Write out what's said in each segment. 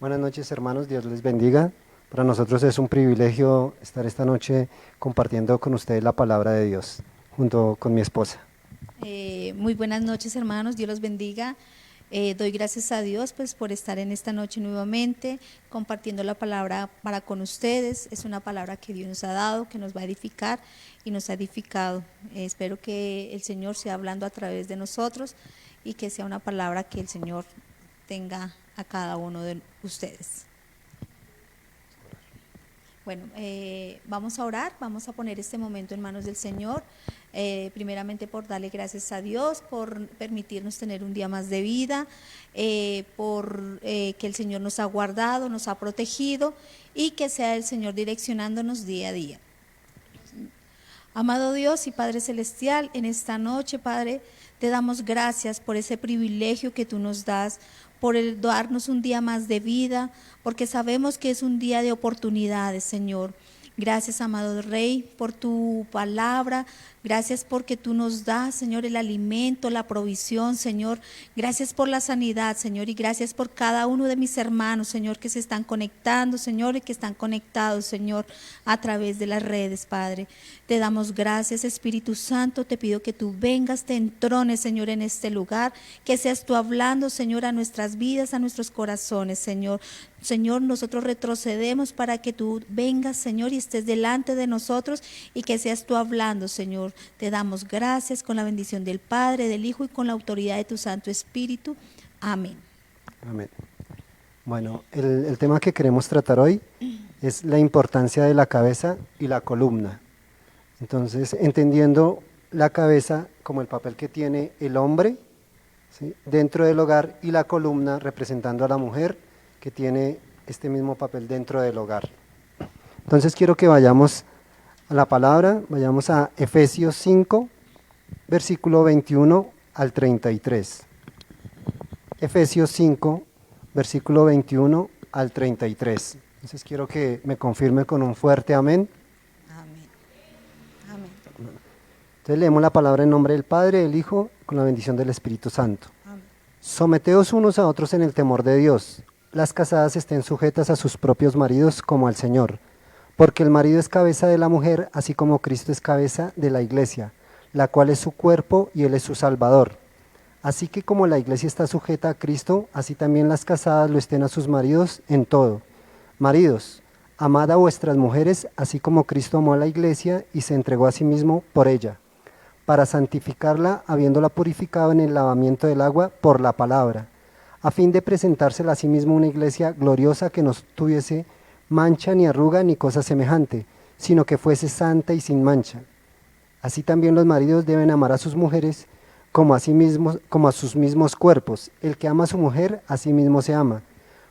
Buenas noches, hermanos, Dios les bendiga. Para nosotros es un privilegio estar esta noche compartiendo con ustedes la palabra de Dios, junto con mi esposa. Muy buenas noches, hermanos, Dios los bendiga. Doy gracias a Dios pues por estar en esta noche nuevamente compartiendo la palabra para con ustedes. Es una palabra que Dios nos ha dado, que nos va a edificar y nos ha edificado. Espero que el Señor sea hablando a través de nosotros y que sea una palabra que el Señor tenga a cada uno de ustedes. Bueno, vamos a orar, vamos a poner este momento en manos del Señor, primeramente por darle gracias a Dios, por permitirnos tener un día más de vida, por que el Señor nos ha guardado, nos ha protegido y que sea el Señor direccionándonos día a día. Amado Dios y Padre Celestial, en esta noche, Padre, te damos gracias por ese privilegio que tú nos das, por el darnos un día más de vida, porque sabemos que es un día de oportunidades, Señor. Gracias, amado Rey, por tu palabra. Gracias porque tú nos das, Señor, el alimento, la provisión, Señor. Gracias por la sanidad, Señor, y gracias por cada uno de mis hermanos, Señor, que se están conectando, Señor, y que están conectados, Señor, a través de las redes, Padre. Te damos gracias, Espíritu Santo. Te pido que tú vengas, te entrones, Señor, en este lugar, que seas tú hablando, Señor, a nuestras vidas, a nuestros corazones, Señor. Señor, nosotros retrocedemos para que tú vengas, Señor, y estés delante de nosotros y que seas tú hablando, Señor. Te damos gracias con la bendición del Padre, del Hijo y con la autoridad de tu Santo Espíritu. Amén. Amén. Bueno, el tema que queremos tratar hoy es la importancia de la cabeza y la columna. Entonces, entendiendo la cabeza como el papel que tiene el hombre, ¿sí?, dentro del hogar, y la columna representando a la mujer, que tiene este mismo papel dentro del hogar. Entonces quiero que vayamos a la palabra, vayamos a Efesios 5, versículo 21 al 33. Efesios 5, versículo 21 al 33. Entonces quiero que me confirme con un fuerte amén. Amén. Amén. Entonces leemos la palabra en nombre del Padre, del Hijo, con la bendición del Espíritu Santo. Amén. Someteos unos a otros en el temor de Dios. Las casadas estén sujetas a sus propios maridos como al Señor, porque el marido es cabeza de la mujer, así como Cristo es cabeza de la iglesia, la cual es su cuerpo y Él es su Salvador. Así que como la iglesia está sujeta a Cristo, así también las casadas lo estén a sus maridos en todo. Maridos, amad a vuestras mujeres, así como Cristo amó a la iglesia y se entregó a sí mismo por ella, para santificarla, habiéndola purificado en el lavamiento del agua por la palabra, a fin de presentársela a sí mismo una iglesia gloriosa, que no tuviese mancha ni arruga ni cosa semejante, sino que fuese santa y sin mancha. Así también los maridos deben amar a sus mujeres como a sí mismos, como a sus mismos cuerpos. El que ama a su mujer, a sí mismo se ama,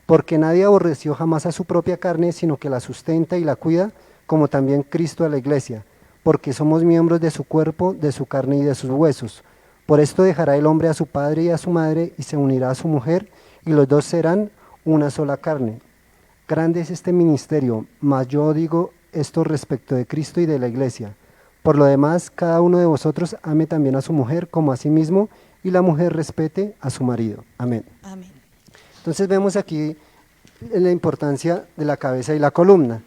porque nadie aborreció jamás a su propia carne, sino que la sustenta y la cuida, como también Cristo a la iglesia, porque somos miembros de su cuerpo, de su carne y de sus huesos. Por esto dejará el hombre a su padre y a su madre, y se unirá a su mujer, y los dos serán una sola carne. Grande es este ministerio, mas yo digo esto respecto de Cristo y de la iglesia. Por lo demás, cada uno de vosotros ame también a su mujer como a sí mismo, y la mujer respete a su marido. Amén. Amén. Entonces vemos aquí la importancia de la cabeza y la columna.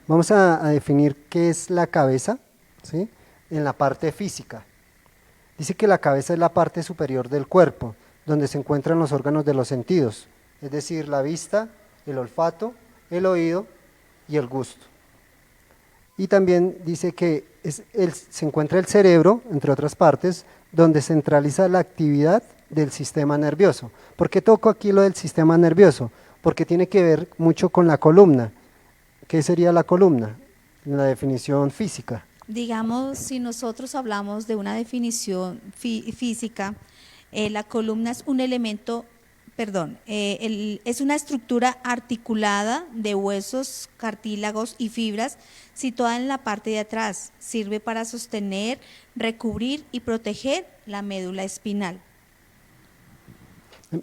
Vamos a definir qué es la cabeza, ¿sí?, en la parte física. Dice que la cabeza es la parte superior del cuerpo, donde se encuentran los órganos de los sentidos, es decir, la vista, el olfato, el oído y el gusto. Y también dice que se encuentra el cerebro, entre otras partes, donde centraliza la actividad del sistema nervioso. ¿Por qué toco aquí lo del sistema nervioso? Porque tiene que ver mucho con la columna. ¿Qué sería la columna en la definición física? Digamos, si nosotros hablamos de una definición física, la columna es un elemento, es una estructura articulada de huesos, cartílagos y fibras situada en la parte de atrás. Sirve para sostener, recubrir y proteger la médula espinal.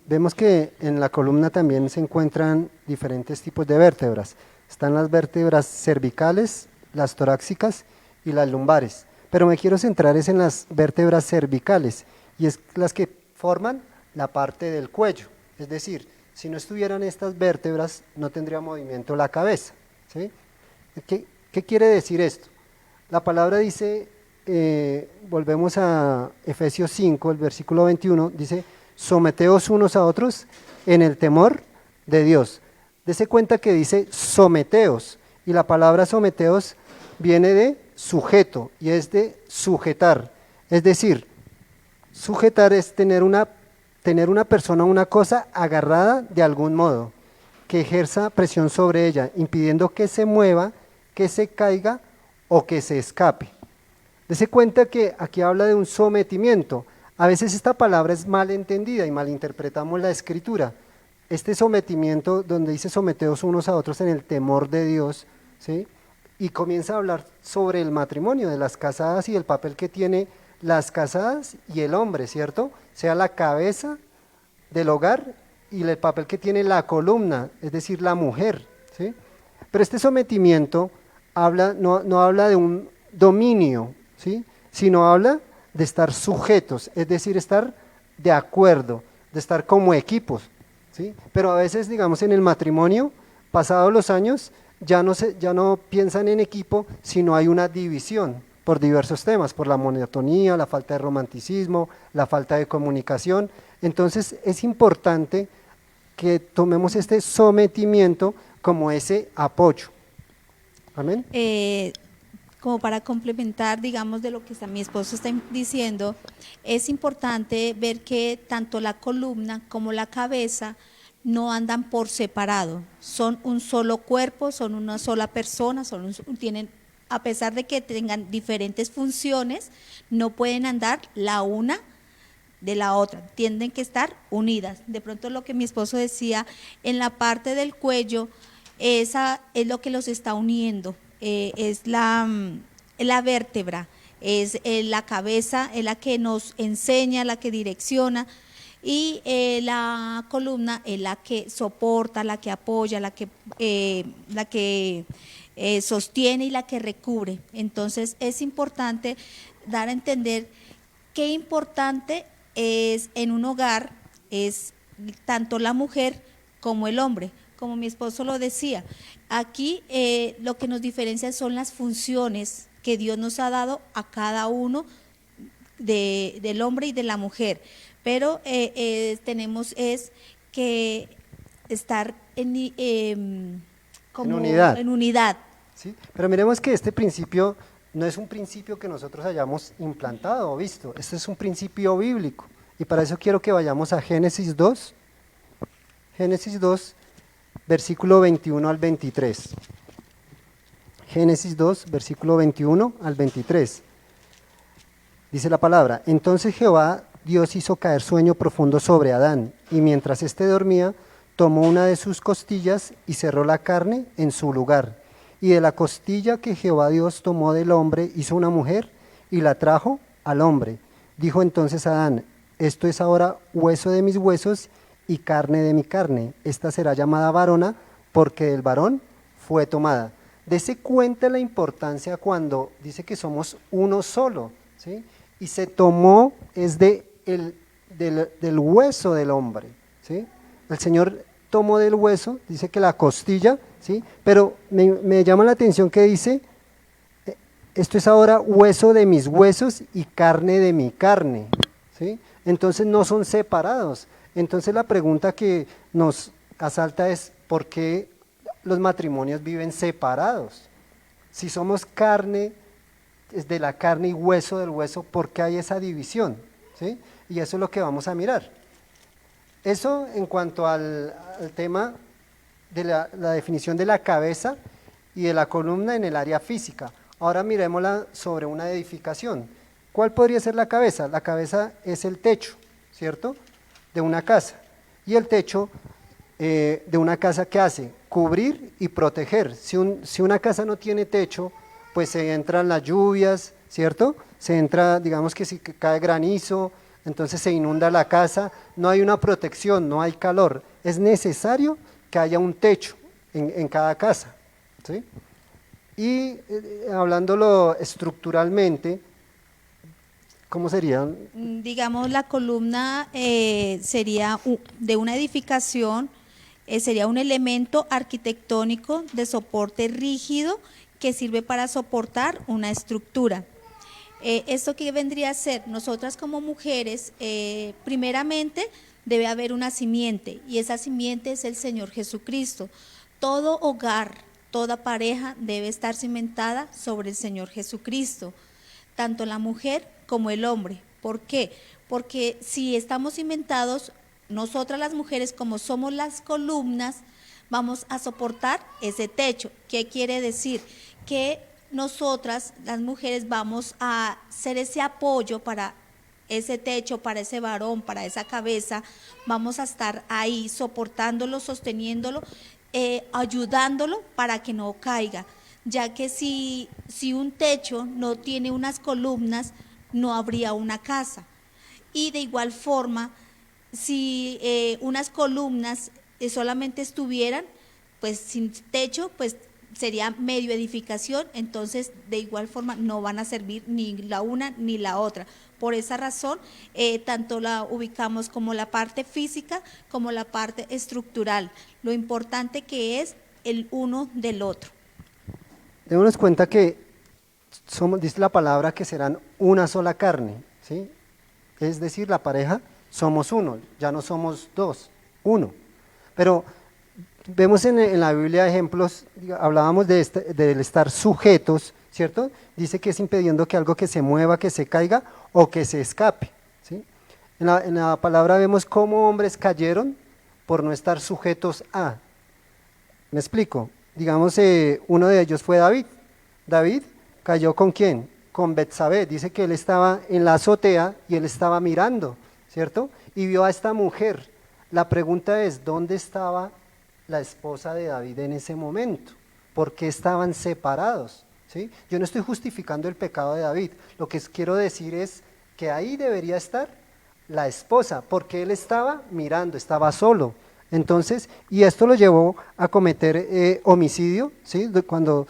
Vemos que en la columna también se encuentran diferentes tipos de vértebras. Están las vértebras cervicales, las torácicas y las lumbares, pero me quiero centrar en las vértebras cervicales, y es las que forman la parte del cuello, es decir, Si no estuvieran estas vértebras, no tendría movimiento la cabeza, ¿sí? ¿Qué quiere decir esto? La palabra dice, volvemos a Efesios 5, el versículo 21, dice, someteos unos a otros en el temor de Dios. Dese cuenta que dice someteos, y la palabra someteos viene de sujeto, y es de sujetar. Es decir, sujetar es tener una persona, una cosa agarrada de algún modo, que ejerza presión sobre ella, impidiendo que se mueva, que se caiga o que se escape. Dese cuenta que aquí habla de un sometimiento. A veces esta palabra es mal entendida y malinterpretamos la escritura. Este sometimiento, donde dice someteos unos a otros en el temor de Dios, ¿sí? Y comienza a hablar sobre el matrimonio de las casadas y el papel que tiene las casadas y el hombre, ¿cierto? Sea la cabeza del hogar y el papel que tiene la columna, es decir, la mujer, ¿sí? Pero este sometimiento no habla de un dominio, ¿sí? Sino habla de estar sujetos, es decir, estar de acuerdo, de estar como equipos, ¿sí? Pero a veces, digamos, en el matrimonio, pasados los años, ya no piensan en equipo, sino hay una división por diversos temas, por la monotonía, la falta de romanticismo, la falta de comunicación. Entonces es importante que tomemos este sometimiento como ese apoyo. Amén. Como para complementar, digamos, de lo que mi esposo está diciendo, es importante ver que tanto la columna como la cabeza no andan por separado, son un solo cuerpo, son una sola persona, tienen, a pesar de que tengan diferentes funciones, no pueden andar la una de la otra, tienen que estar unidas. De pronto lo que mi esposo decía, en la parte del cuello, esa es lo que los está uniendo, es la vértebra, es la cabeza, es la que nos enseña, la que direcciona, y la columna es la que soporta, la que apoya, la que sostiene y la que recubre. Entonces es importante dar a entender qué importante es en un hogar, es tanto la mujer como el hombre, como mi esposo lo decía. Aquí lo que nos diferencia son las funciones que Dios nos ha dado a cada uno del hombre y de la mujer, pero tenemos es que estar como en unidad. ¿Sí? Pero miremos que este principio no es un principio que nosotros hayamos implantado o visto, este es un principio bíblico, y para eso quiero que vayamos a Génesis 2, versículo 21 al 23. Génesis 2, versículo 21 al 23. Dice la palabra, entonces Jehová Dios hizo caer sueño profundo sobre Adán, y mientras éste dormía, tomó una de sus costillas y cerró la carne en su lugar. Y de la costilla que Jehová Dios tomó del hombre, hizo una mujer y la trajo al hombre. Dijo entonces Adán, esto es ahora hueso de mis huesos y carne de mi carne. Esta será llamada varona, porque del varón fue tomada. Dese cuenta la importancia cuando dice que somos uno solo, ¿sí? Y se tomó es del hueso del hombre, ¿sí? El Señor tomó del hueso, dice que la costilla, ¿sí? Pero me llama la atención que dice, esto es ahora hueso de mis huesos y carne de mi carne, ¿sí? Entonces no son separados. Entonces la pregunta que nos asalta es, ¿por qué los matrimonios viven separados? Si somos carne, es de la carne y hueso del hueso, ¿por qué hay esa división? ¿Sí? Y eso es lo que vamos a mirar. Eso en cuanto al tema de la definición de la cabeza y de la columna en el área física. Ahora miremosla sobre una edificación. ¿Cuál podría ser la cabeza? La cabeza es el techo, ¿cierto?, de una casa. Y el techo de una casa, ¿qué hace? Cubrir y proteger. Si una casa no tiene techo, pues se entran las lluvias, ¿cierto? Se entra, digamos que si cae granizo, entonces se inunda la casa, no hay una protección, no hay calor. Es necesario que haya un techo en cada casa, ¿sí? Y hablándolo estructuralmente, ¿cómo serían? Digamos, la columna sería de una edificación, Sería un elemento arquitectónico de soporte rígido que sirve para soportar una estructura. ¿Esto qué vendría a ser? Nosotras como mujeres, primeramente debe haber una simiente, y esa simiente es el Señor Jesucristo. Todo hogar, toda pareja debe estar cimentada sobre el Señor Jesucristo, tanto la mujer como el hombre. ¿Por qué? Porque si estamos cimentados, nosotras las mujeres, como somos las columnas, vamos a soportar ese techo. ¿Qué quiere decir? Que nosotras, las mujeres, vamos a ser ese apoyo para ese techo, para ese varón, para esa cabeza. Vamos a estar ahí soportándolo, sosteniéndolo, ayudándolo para que no caiga, ya que si un techo no tiene unas columnas, no habría una casa. Y de igual forma, si unas columnas solamente estuvieran, pues sin techo, pues sería medio edificación, entonces de igual forma no van a servir ni la una ni la otra. Por esa razón, tanto la ubicamos como la parte física como la parte estructural, lo importante que es el uno del otro. Démonos cuenta que dice la palabra que serán una sola carne, ¿sí? Es decir, la pareja somos uno, ya no somos dos, uno. Pero vemos en la Biblia ejemplos, hablábamos del estar sujetos, ¿cierto? Dice que es impidiendo que algo que se mueva, que se caiga o que se escape, ¿sí? En la palabra vemos cómo hombres cayeron por no estar sujetos a. ¿Me explico? Digamos, uno de ellos fue David. David cayó ¿con quién? Con Betsabé. Dice que él estaba en la azotea y él estaba mirando, ¿cierto? Y vio a esta mujer. La pregunta es, ¿dónde estaba la esposa de David en ese momento? ¿Por qué estaban separados? ¿Sí? Yo no estoy justificando el pecado de David. Lo que quiero decir es que ahí debería estar la esposa, porque él estaba mirando, estaba solo. Entonces, y esto lo llevó a cometer homicidio, ¿sí? Cuando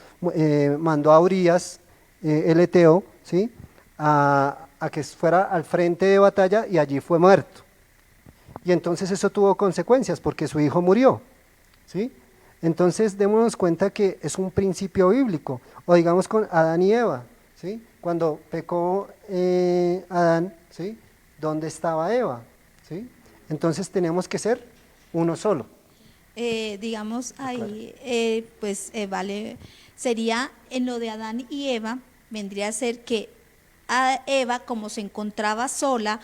mandó a Urías, el Eteo, ¿sí? A que fuera al frente de batalla y allí fue muerto. Y entonces eso tuvo consecuencias porque su hijo murió, ¿sí? Entonces démonos cuenta que es un principio bíblico. O digamos con Adán y Eva, ¿sí? Cuando pecó Adán, ¿sí? ¿Dónde estaba Eva? ¿Sí? Entonces tenemos que ser uno solo. Digamos Claro. ahí, pues vale, sería en lo de Adán y Eva, vendría a ser que a Eva, como se encontraba sola,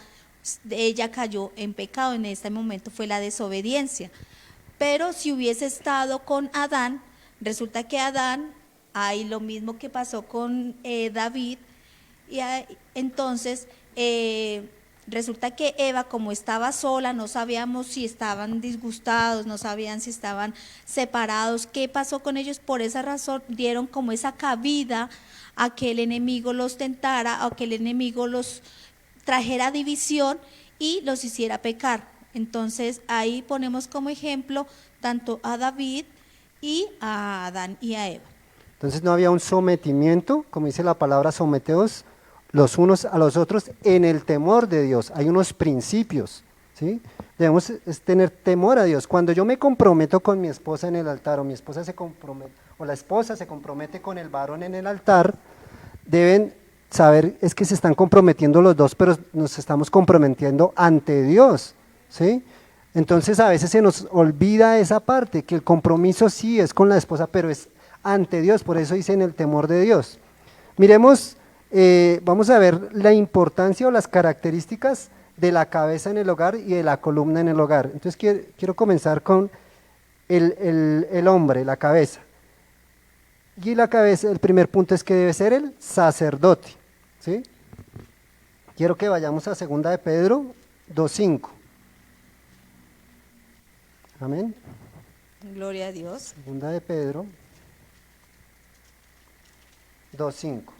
ella cayó en pecado, en este momento fue la desobediencia. Pero si hubiese estado con Adán, resulta que Adán, hay lo mismo que pasó con David, y entonces resulta que Eva, como estaba sola, no sabíamos si estaban disgustados, no sabían si estaban separados, qué pasó con ellos. Por esa razón dieron como esa cabida a que el enemigo los tentara, a que el enemigo los trajera división y los hiciera pecar. Entonces ahí ponemos como ejemplo tanto a David y a Adán y a Eva. Entonces no había un sometimiento, como dice la palabra, someteos los unos a los otros en el temor de Dios. Hay unos principios, ¿sí? Debemos tener temor a Dios. Cuando yo me comprometo con mi esposa en el altar, o mi esposa se compromete, o la esposa se compromete con el varón en el altar, deben saber, es que se están comprometiendo los dos, pero nos estamos comprometiendo ante Dios, ¿sí? Entonces a veces se nos olvida esa parte, que el compromiso sí es con la esposa, pero es ante Dios, por eso dice en el temor de Dios. Miremos, vamos a ver la importancia o las características de la cabeza en el hogar y de la columna en el hogar. Entonces quiero comenzar con el hombre, la cabeza. Y la cabeza, el primer punto es que debe ser el sacerdote, ¿sí? Quiero que vayamos a 2 de Pedro 2:5. Amén. Gloria a Dios. 2 de Pedro 2:5.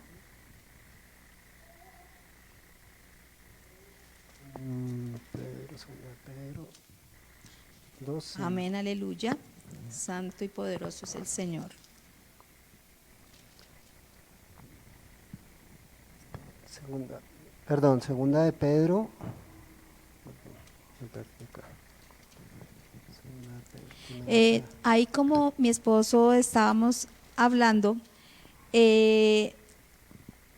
Pedro, 2 de Pedro 2:5. Amén, aleluya. Santo y poderoso es el Señor. Segunda de Pedro. Ahí como mi esposo estábamos hablando, en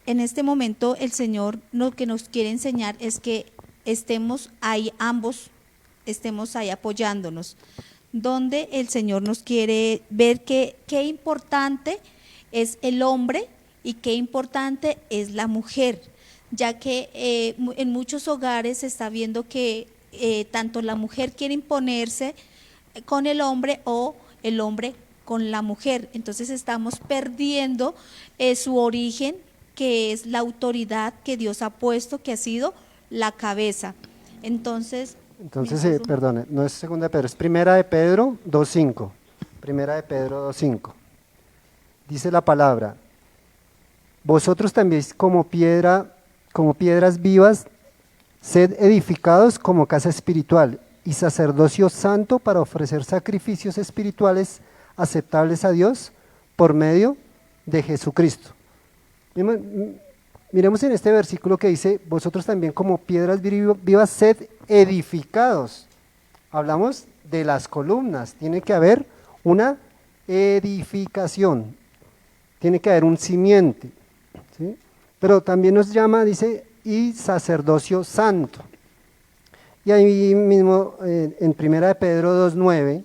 este momento el Señor lo que nos quiere enseñar es que estemos ahí ambos, estemos ahí apoyándonos, donde el Señor nos quiere ver que qué importante es el hombre y qué importante es la mujer, ya que en muchos hogares se está viendo que tanto la mujer quiere imponerse con el hombre o el hombre con la mujer. Entonces estamos perdiendo su origen, que es la autoridad que Dios ha puesto, que ha sido la cabeza. Entonces, Perdone, no es segunda de Pedro, es primera de Pedro 2.5. Primera de Pedro 2.5. Dice la palabra: vosotros también como piedras vivas, sed edificados como casa espiritual y sacerdocio santo para ofrecer sacrificios espirituales aceptables a Dios por medio de Jesucristo. Miremos en este versículo que dice: vosotros también como piedras vivas, sed edificados. Hablamos de las columnas, tiene que haber una edificación, tiene que haber un simiente, ¿sí? Pero también nos llama, dice, y sacerdocio santo. Y ahí mismo en primera de Pedro 2.9,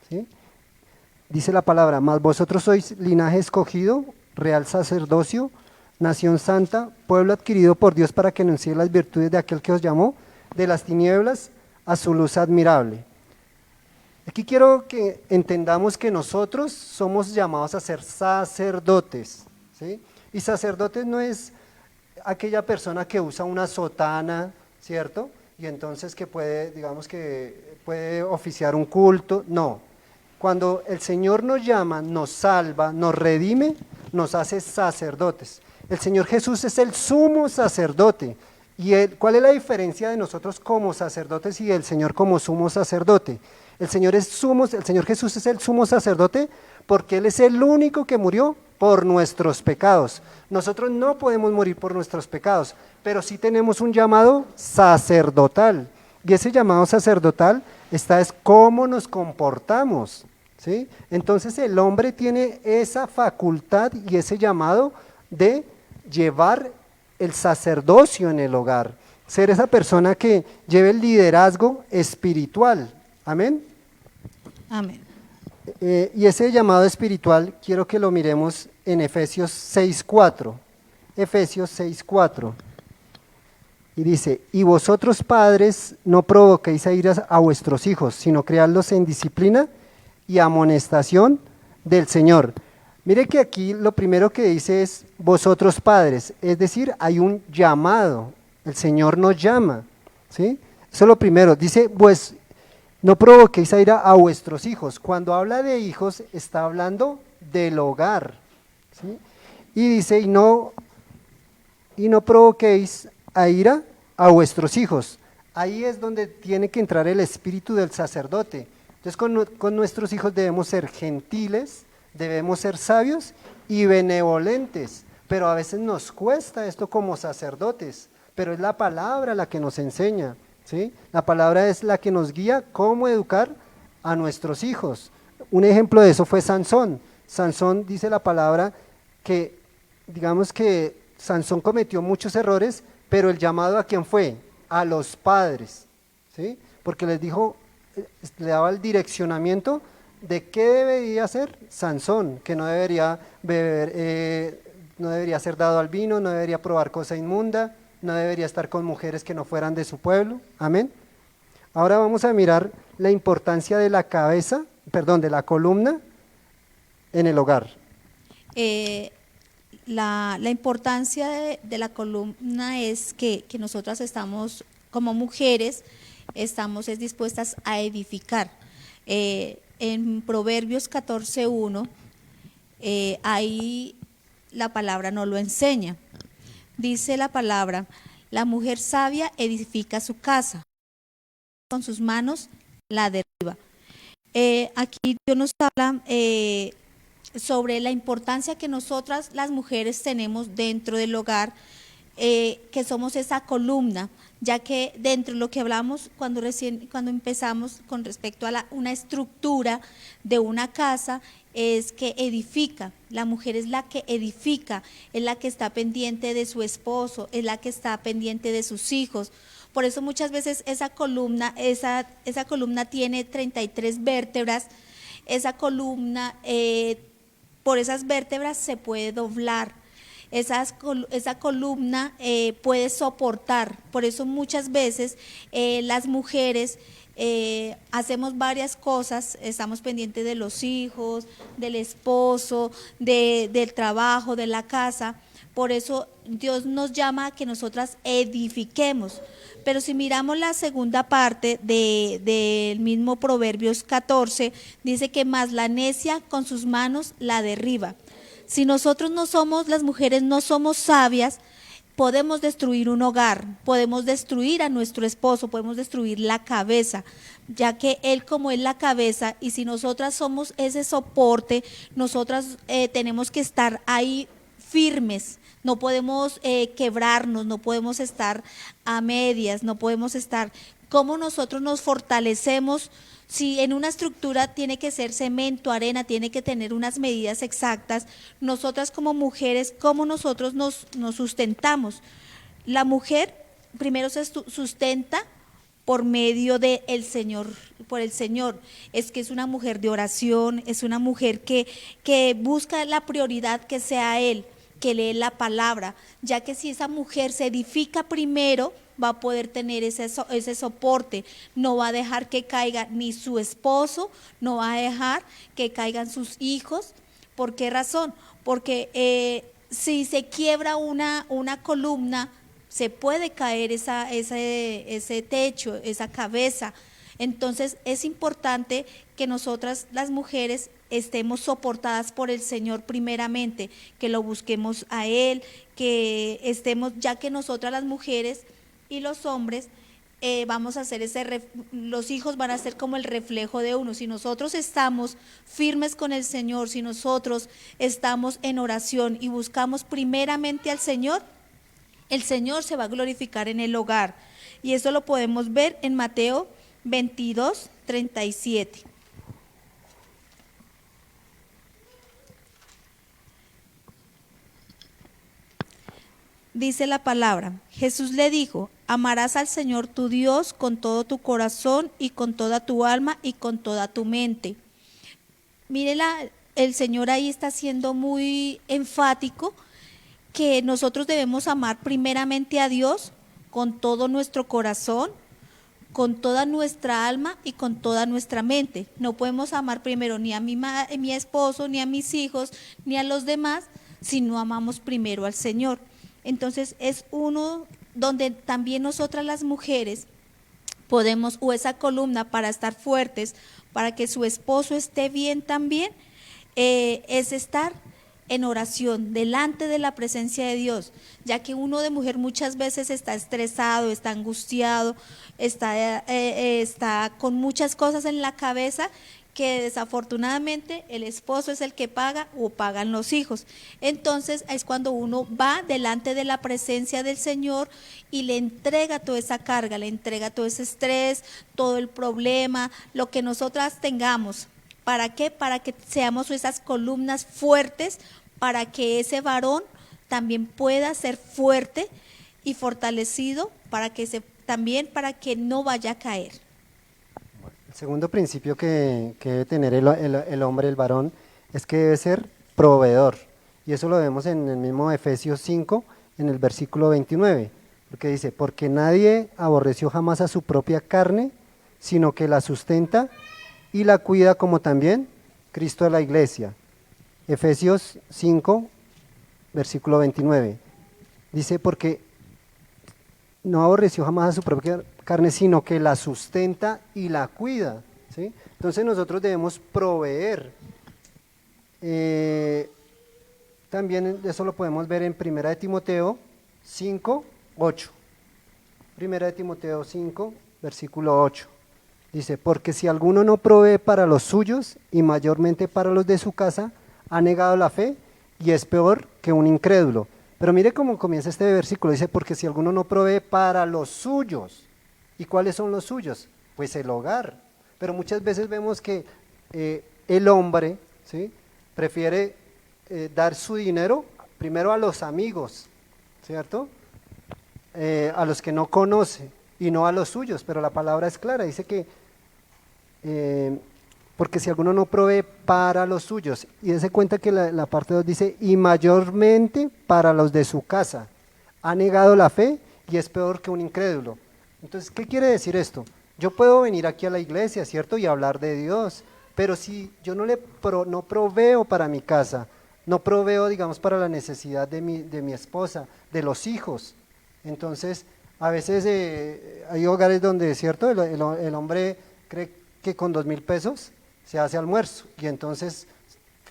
¿sí? Dice la palabra: mas vosotros sois linaje escogido, real sacerdocio, nación santa, pueblo adquirido por Dios para que anuncie las virtudes de aquel que os llamó de las tinieblas a su luz admirable. Aquí quiero que entendamos que nosotros somos llamados a ser sacerdotes, ¿sí? Y sacerdotes no es aquella persona que usa una sotana, ¿cierto? Y entonces que puede, digamos que puede oficiar un culto, no. Cuando el Señor nos llama, nos salva, nos redime, nos hace sacerdotes. El Señor Jesús es el sumo sacerdote. ¿Y cuál es la diferencia de nosotros como sacerdotes y el Señor como sumo sacerdote? El Señor Jesús es el sumo sacerdote porque Él es el único que murió por nuestros pecados. Nosotros no podemos morir por nuestros pecados, pero sí tenemos un llamado sacerdotal. Y ese llamado sacerdotal es cómo nos comportamos, ¿sí? Entonces el hombre tiene esa facultad y ese llamado de llevar el sacerdocio en el hogar, ser esa persona que lleve el liderazgo espiritual. Amén. amén. Y ese llamado espiritual quiero que lo miremos en Efesios 6.4. Efesios 6.4. Y dice: y vosotros padres no provoquéis a ira a vuestros hijos, sino criadlos en disciplina y amonestación del Señor. Mire que aquí lo primero que dice es vosotros padres, es decir, hay un llamado, el Señor nos llama, ¿sí? Eso es lo primero, dice pues no provoquéis a ira a vuestros hijos. Cuando habla de hijos está hablando del hogar, ¿sí? Y dice y no provoquéis a ira a vuestros hijos. Ahí es donde tiene que entrar el espíritu del sacerdote. Entonces con nuestros hijos debemos ser gentiles, debemos ser sabios y benevolentes, pero a veces nos cuesta esto como sacerdotes, pero es la palabra la que nos enseña, ¿sí? La palabra es la que nos guía cómo educar a nuestros hijos. Un ejemplo de eso fue Sansón. Sansón, dice la palabra que, digamos que Sansón cometió muchos errores, pero el llamado ¿a quién fue? A los padres, ¿sí? Porque les dijo, le daba el direccionamiento de qué debería hacer Sansón, que no debería beber, no debería ser dado al vino, no debería probar cosa inmunda, no debería estar con mujeres que no fueran de su pueblo. Amén. Ahora vamos a mirar la importancia de la cabeza, perdón, de la columna en el hogar. La importancia de la columna es que nosotras estamos, como mujeres, estamos dispuestas a edificar. En Proverbios 14.1, ahí la palabra nos lo enseña. Dice la palabra: la mujer sabia edifica su casa, con sus manos la derriba. Aquí Dios nos habla sobre la importancia que nosotras las mujeres tenemos dentro del hogar, que somos esa columna, ya que dentro de lo que hablamos cuando empezamos con respecto a una estructura de una casa, es que edifica. La mujer es la que edifica, es la que está pendiente de su esposo, es la que está pendiente de sus hijos. Por eso muchas veces esa columna tiene 33 vértebras. Esa columna, por esas vértebras se puede doblar. Esa columna puede soportar. Por eso muchas veces las mujeres hacemos varias cosas, estamos pendientes de los hijos, del esposo, del trabajo, de la casa. Por eso Dios nos llama a que nosotras edifiquemos. Pero si miramos la segunda parte del mismo Proverbios 14, dice que más la necia con sus manos la derriba. Si nosotros las mujeres no somos sabias, podemos destruir un hogar, podemos destruir a nuestro esposo, podemos destruir la cabeza, ya que él como es la cabeza, y si nosotras somos ese soporte, nosotras tenemos que estar ahí firmes. No podemos quebrarnos, no podemos estar a medias, no podemos estar. ¿Cómo nosotros nos fortalecemos? Si en una estructura tiene que ser cemento, arena, tiene que tener unas medidas exactas, nosotras como mujeres, ¿cómo nosotros nos sustentamos? La mujer primero se sustenta por medio del Señor, por el Señor. Es que es una mujer de oración, es una mujer que busca la prioridad que sea Él, que lee la palabra, ya que si esa mujer se edifica primero, va a poder tener ese soporte, no va a dejar que caiga ni su esposo, no va a dejar que caigan sus hijos. ¿Por qué razón? Porque si se quiebra una columna, se puede caer ese techo, esa cabeza. Entonces es importante que nosotras las mujeres estemos soportadas por el Señor primeramente, que lo busquemos a Él, que estemos, ya que nosotras las mujeres y los hombres vamos a hacer los hijos van a ser como el reflejo de uno. Si nosotros estamos firmes con el Señor, si nosotros estamos en oración y buscamos primeramente al Señor, el Señor se va a glorificar en el hogar. Y eso lo podemos ver en Mateo 22, 37. Dice la palabra, Jesús le dijo, amarás al Señor tu Dios con todo tu corazón y con toda tu alma y con toda tu mente. El Señor ahí está siendo muy enfático que nosotros debemos amar primeramente a Dios con todo nuestro corazón, con toda nuestra alma y con toda nuestra mente. No podemos amar primero ni a mi esposo, ni a mis hijos, ni a los demás, si no amamos primero al Señor. Entonces es uno donde también nosotras las mujeres podemos, o esa columna para estar fuertes, para que su esposo esté bien también, es estar en oración, delante de la presencia de Dios, ya que uno de mujer muchas veces está estresado, está angustiado, está con muchas cosas en la cabeza, que desafortunadamente el esposo es el que paga o pagan los hijos. Entonces es cuando uno va delante de la presencia del Señor y le entrega toda esa carga, le entrega todo ese estrés, todo el problema, lo que nosotras tengamos. ¿Para qué? Para que seamos esas columnas fuertes, para que ese varón también pueda ser fuerte y fortalecido, para que no vaya a caer. El segundo principio que debe tener el hombre, el varón, es que debe ser proveedor. Y eso lo vemos en el mismo Efesios 5, en el versículo 29, porque dice, porque nadie aborreció jamás a su propia carne, sino que la sustenta y la cuida, como también Cristo a la iglesia. Efesios 5, versículo 29, dice, porque no aborreció jamás a su propia carne, sino que la sustenta y la cuida, ¿sí? Entonces nosotros debemos proveer. También eso lo podemos ver en 1 de Timoteo 5, 8. 1 de Timoteo 5, versículo 8. Dice, porque si alguno no provee para los suyos, y mayormente para los de su casa, ha negado la fe y es peor que un incrédulo. Pero mire cómo comienza este versículo, dice, porque si alguno no provee para los suyos, ¿y cuáles son los suyos? Pues el hogar. Pero muchas veces vemos que el hombre, ¿sí?, prefiere dar su dinero primero a los amigos, ¿cierto? A los que no conoce y no a los suyos, pero la palabra es clara, dice que porque si alguno no provee para los suyos, y dése cuenta que la parte 2 dice, y mayormente para los de su casa, ha negado la fe y es peor que un incrédulo. Entonces, ¿qué quiere decir esto? Yo puedo venir aquí a la iglesia, ¿cierto?, y hablar de Dios, pero si yo no proveo para mi casa, no proveo, digamos, para la necesidad de mi esposa, de los hijos, entonces, a veces hay hogares donde, ¿cierto?, el hombre cree que con 2.000 pesos se hace almuerzo, y entonces,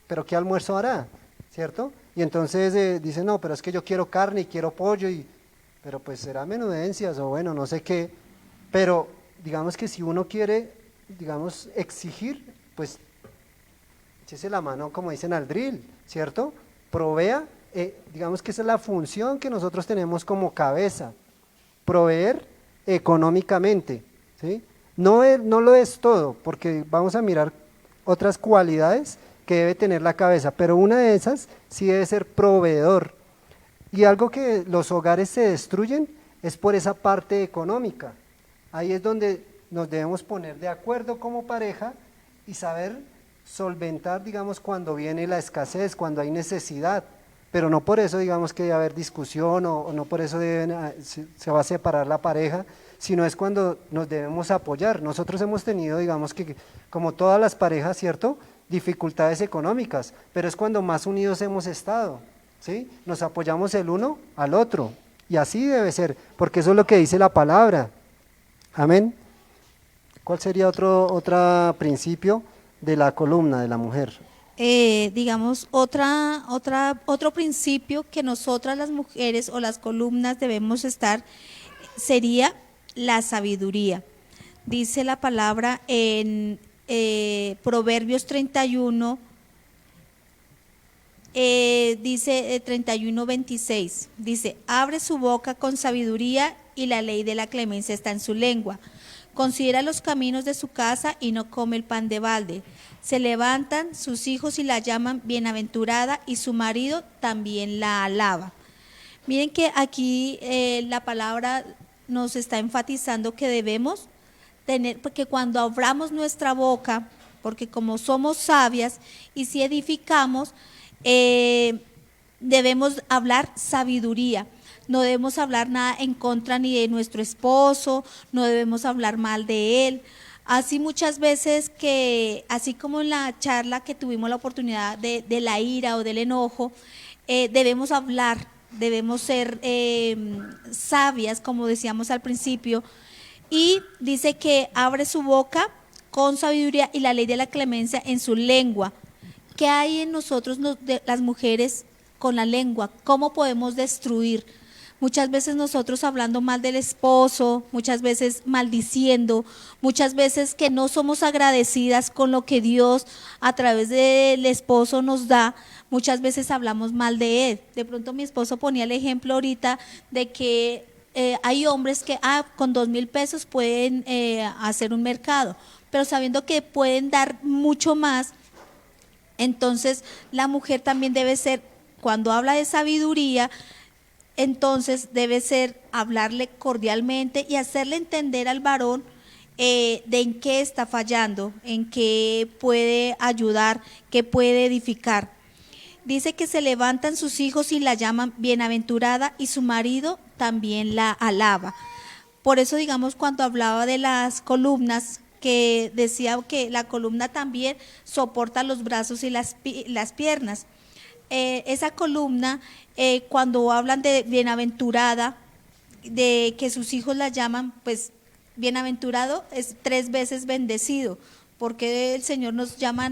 ¿pero qué almuerzo hará? ¿Cierto? Y entonces dice, no, pero es que yo quiero carne y quiero pollo, pero pues será menudencias o bueno, no sé qué, pero digamos que si uno quiere, digamos, exigir, pues échese la mano, como dicen, al drill, ¿cierto? Provea, digamos que esa es la función que nosotros tenemos como cabeza, proveer económicamente, ¿sí? No lo es todo, porque vamos a mirar otras cualidades que debe tener la cabeza, pero una de esas sí debe ser proveedor. Y algo que los hogares se destruyen es por esa parte económica. Ahí es donde nos debemos poner de acuerdo como pareja y saber solventar, digamos, cuando viene la escasez, cuando hay necesidad, pero no por eso, digamos, que debe haber discusión o no por eso se va a separar la pareja, sino es cuando nos debemos apoyar. Nosotros hemos tenido, digamos que, como todas las parejas, ¿cierto?, dificultades económicas, pero es cuando más unidos hemos estado, ¿sí? Nos apoyamos el uno al otro, y así debe ser, porque eso es lo que dice la palabra. Amén. ¿Cuál sería otro principio de la columna de la mujer? Digamos, otro principio que nosotras las mujeres o las columnas debemos estar sería la sabiduría. Dice la palabra en Proverbios 31, dice 31:26, dice, abre su boca con sabiduría y la ley de la clemencia está en su lengua. Considera los caminos de su casa y no come el pan de balde. Se levantan sus hijos y la llaman bienaventurada y su marido también la alaba. Miren que aquí la palabra nos está enfatizando que debemos tener, porque cuando abramos nuestra boca, porque como somos sabias y si edificamos, debemos hablar sabiduría. No debemos hablar nada en contra ni de nuestro esposo, no debemos hablar mal de él. Así muchas veces que, así como en la charla que tuvimos la oportunidad de la ira o del enojo, debemos hablar, debemos ser sabias, como decíamos al principio, y dice que abre su boca con sabiduría y la ley de la clemencia en su lengua. ¿Qué hay en nosotros las mujeres con la lengua? ¿Cómo podemos destruir? Muchas veces nosotros hablando mal del esposo, muchas veces maldiciendo, muchas veces que no somos agradecidas con lo que Dios a través del esposo nos da, muchas veces hablamos mal de él. De pronto mi esposo ponía el ejemplo ahorita de que hay hombres que con 2.000 pesos pueden hacer un mercado, pero sabiendo que pueden dar mucho más, entonces la mujer también debe ser, cuando habla de sabiduría, entonces debe ser hablarle cordialmente y hacerle entender al varón de en qué está fallando, en qué puede ayudar, qué puede edificar. Dice que se levantan sus hijos y la llaman bienaventurada y su marido también la alaba. Por eso, digamos, cuando hablaba de las columnas, que decía que la columna también soporta los brazos y las piernas. Esa columna, cuando hablan de bienaventurada, de que sus hijos la llaman, pues bienaventurado es 3 veces bendecido. Porque el Señor nos llama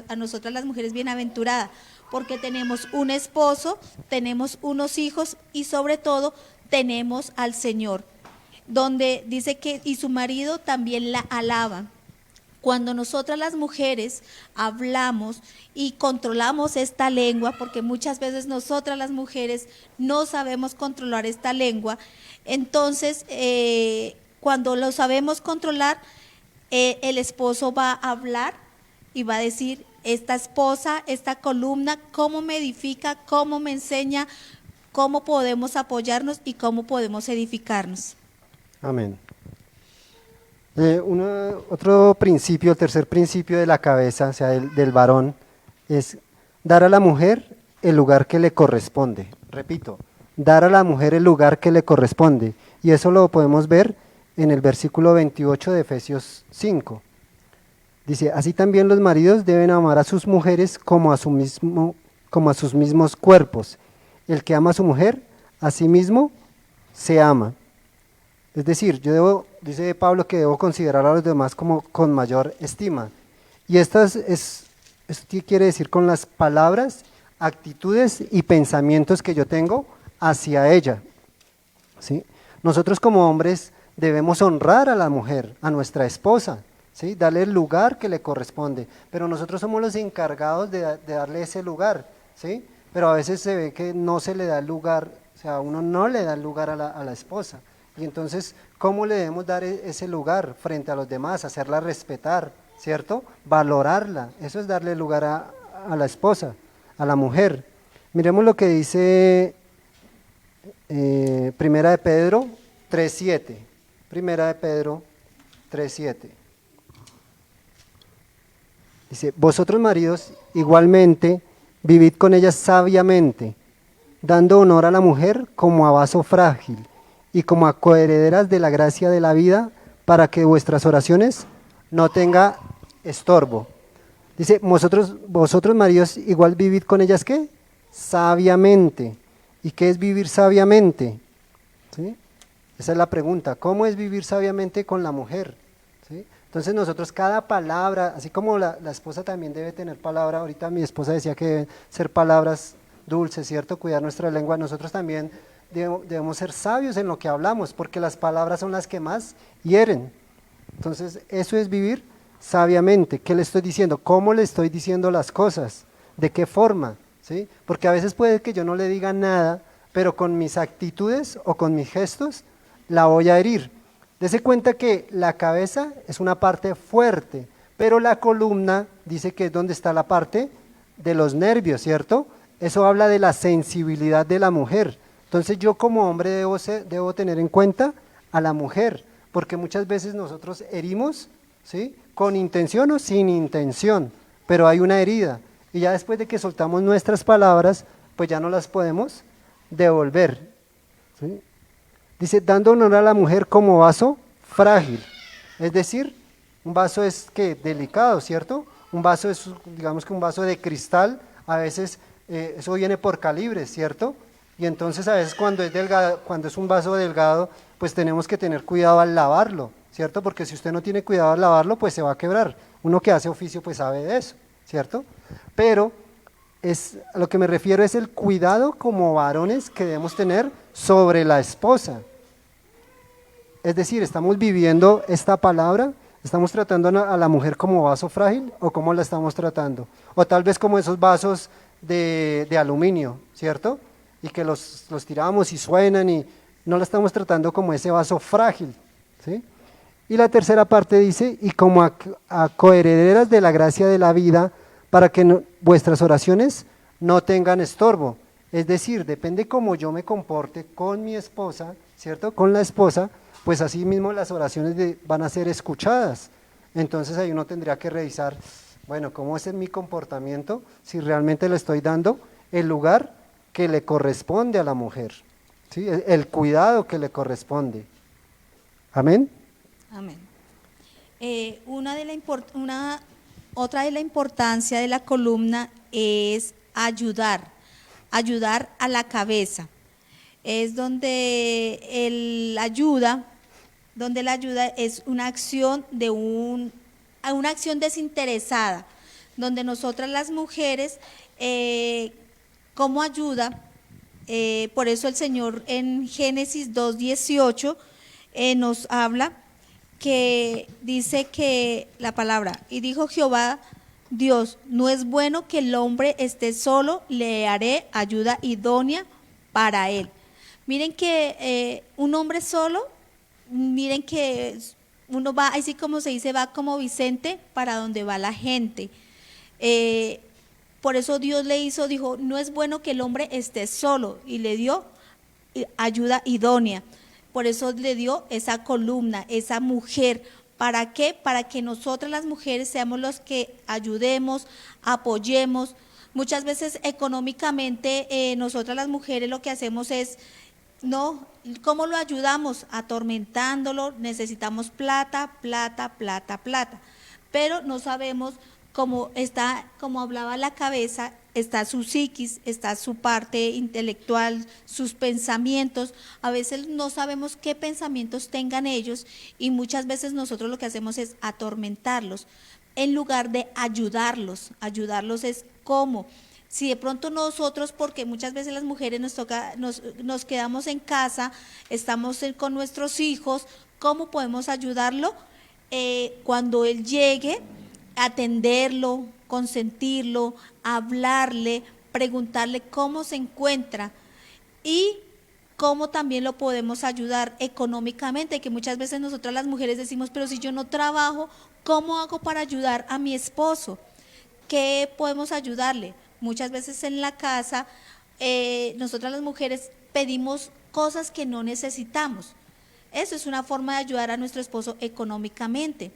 a nosotras las mujeres bienaventurada, porque tenemos un esposo, tenemos unos hijos y sobre todo tenemos al Señor, donde dice que y su marido también la alaba. Cuando nosotras las mujeres hablamos y controlamos esta lengua, porque muchas veces nosotras las mujeres no sabemos controlar esta lengua, entonces cuando lo sabemos controlar, el esposo va a hablar y va a decir, esta esposa, esta columna, cómo me edifica, cómo me enseña, cómo podemos apoyarnos y cómo podemos edificarnos. Amén. Otro principio, el tercer principio de la cabeza, o sea, del varón, es dar a la mujer el lugar que le corresponde. Repito, dar a la mujer el lugar que le corresponde. Y eso lo podemos ver en el versículo 28 de Efesios 5. Dice, así también los maridos deben amar a sus mujeres como a sus mismos cuerpos. El que ama a su mujer, a sí mismo se ama. Es decir, dice Pablo que debo considerar a los demás como con mayor estima. Y esto quiere decir con las palabras, actitudes y pensamientos que yo tengo hacia ella. ¿Sí? Nosotros como hombres debemos honrar a la mujer, a nuestra esposa, ¿sí? Darle el lugar que le corresponde. Pero nosotros somos los encargados de darle ese lugar, ¿sí? Pero a veces se ve que no se le da el lugar, o sea, uno no le da el lugar a la esposa. Y entonces, ¿cómo le debemos dar ese lugar frente a los demás? Hacerla respetar, ¿cierto? Valorarla, eso es darle lugar a la esposa, a la mujer. Miremos lo que dice Primera de Pedro 3:7. Primera de Pedro 3:7. Dice, vosotros maridos igualmente vivid con ellas sabiamente, dando honor a la mujer como a vaso frágil y como a coherederas de la gracia de la vida, para que vuestras oraciones no tenga estorbo. Dice, vosotros maridos igual vivid con ellas, ¿qué? Sabiamente. ¿Y qué es vivir sabiamente? ¿Sí? Esa es la pregunta, ¿cómo es vivir sabiamente con la mujer? ¿Sí? Entonces nosotros cada palabra, así como la esposa también debe tener palabra, ahorita mi esposa decía que deben ser palabras dulces, ¿cierto? Cuidar nuestra lengua, nosotros también debemos ser sabios en lo que hablamos, porque las palabras son las que más hieren. Entonces, eso es vivir sabiamente. ¿Qué le estoy diciendo? ¿Cómo le estoy diciendo las cosas? ¿De qué forma? ¿Sí? Porque a veces puede que yo no le diga nada, pero con mis actitudes o con mis gestos la voy a herir. Dese cuenta que la cabeza es una parte fuerte, pero la columna dice que es donde está la parte de los nervios, ¿cierto? Eso habla de la sensibilidad de la mujer. Entonces yo como hombre debo tener en cuenta a la mujer, porque muchas veces nosotros herimos, ¿sí? Con intención o sin intención, pero hay una herida. Y ya después de que soltamos nuestras palabras, pues ya no las podemos devolver. ¿Sí? Dice, dando honor a la mujer como vaso frágil. Es decir, un vaso es que delicado, ¿cierto? Un vaso es, digamos que un vaso de cristal, a veces eso viene por calibres, ¿cierto? Y entonces a veces cuando es delgado, cuando es un vaso delgado, pues tenemos que tener cuidado al lavarlo, ¿cierto? Porque si usted no tiene cuidado al lavarlo, pues se va a quebrar. Uno que hace oficio pues sabe de eso, ¿cierto? Pero a lo que me refiero es el cuidado como varones que debemos tener sobre la esposa. Es decir, estamos viviendo esta palabra, estamos tratando a la mujer como vaso frágil o cómo la estamos tratando. O tal vez como esos vasos de aluminio, ¿cierto? Y que los tiramos y suenan y no la estamos tratando como ese vaso frágil, ¿sí? Y la tercera parte dice, y como a coherederas de la gracia de la vida, para que vuestras oraciones no tengan estorbo. Es decir, depende cómo yo me comporte con mi esposa, ¿cierto? Con la esposa, pues así mismo las oraciones van a ser escuchadas. Entonces ahí uno tendría que revisar, bueno, ¿cómo es mi comportamiento? Si realmente le estoy dando el lugar que le corresponde a la mujer, ¿sí? El cuidado que le corresponde. Amén. Amén. Otra de la importancia de la columna es ayudar a la cabeza. Es donde la ayuda es una acción una acción desinteresada, donde nosotras las mujeres, como ayuda, por eso el Señor en Génesis 2:18 nos habla que dice que la palabra, y dijo Jehová Dios, no es bueno que el hombre esté solo, le haré ayuda idónea para él. Miren que un hombre solo, miren que uno va, así como se dice, va como Vicente para donde va la gente. Eh, por eso Dios le hizo, dijo, no es bueno que el hombre esté solo, y le dio ayuda idónea. Por eso le dio esa columna, esa mujer. ¿Para qué? Para que nosotras las mujeres seamos los que ayudemos, apoyemos. Muchas veces económicamente nosotras las mujeres lo que hacemos es, no, ¿cómo lo ayudamos? Atormentándolo, necesitamos plata, plata, plata, plata. Pero no sabemos cómo está, como hablaba la cabeza, está su psiquis, está su parte intelectual, sus pensamientos. A veces no sabemos qué pensamientos tengan ellos y muchas veces nosotros lo que hacemos es atormentarlos en lugar de ayudarlos. Ayudarlos es cómo. Si de pronto nosotros, porque muchas veces las mujeres nos quedamos en casa, estamos con nuestros hijos, ¿cómo podemos ayudarlo? Cuando él llegue, atenderlo, consentirlo, hablarle, preguntarle cómo se encuentra y cómo también lo podemos ayudar económicamente, que muchas veces nosotras las mujeres decimos, pero si yo no trabajo, ¿cómo hago para ayudar a mi esposo? ¿Qué podemos ayudarle? Muchas veces en la casa, nosotras las mujeres pedimos cosas que no necesitamos. Eso es una forma de ayudar a nuestro esposo económicamente.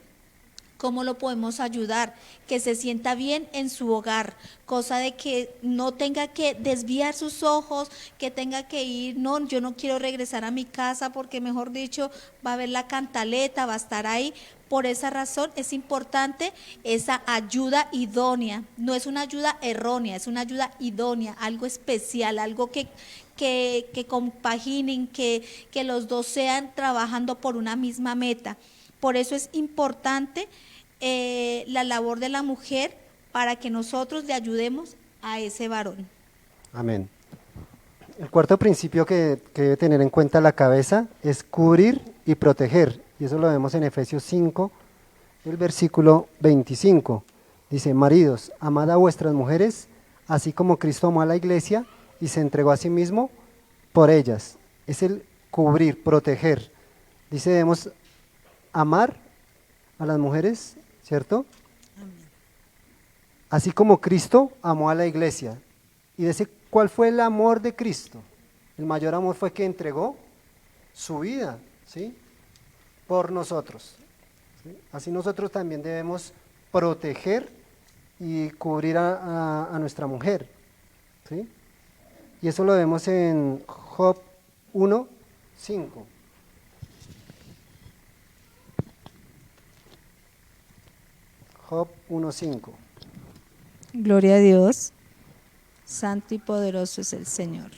¿Cómo lo podemos ayudar? Que se sienta bien en su hogar, cosa de que no tenga que desviar sus ojos, que tenga que ir, no, yo no quiero regresar a mi casa porque mejor dicho va a ver la cantaleta, va a estar ahí. Por esa razón es importante esa ayuda idónea, no es una ayuda errónea, es una ayuda idónea, algo especial, algo que compaginen, que los dos sean trabajando por una misma meta. Por eso es importante la labor de la mujer para que nosotros le ayudemos a ese varón. Amén. El cuarto principio que debe tener en cuenta la cabeza es cubrir y proteger. Y eso lo vemos en Efesios 5, el versículo 25. Dice, maridos, amad a vuestras mujeres, así como Cristo amó a la iglesia y se entregó a sí mismo por ellas. Es el cubrir, proteger. Dice, debemos amar a las mujeres, ¿cierto? Amén. Así como Cristo amó a la iglesia. Y dice, ¿cuál fue el amor de Cristo? El mayor amor fue que entregó su vida, ¿sí? Por nosotros, ¿sí? Así nosotros también debemos proteger y cubrir a nuestra mujer, ¿sí? Y eso lo vemos en Job 1:5. Job 1:5. Gloria a Dios, santo y poderoso es el Señor.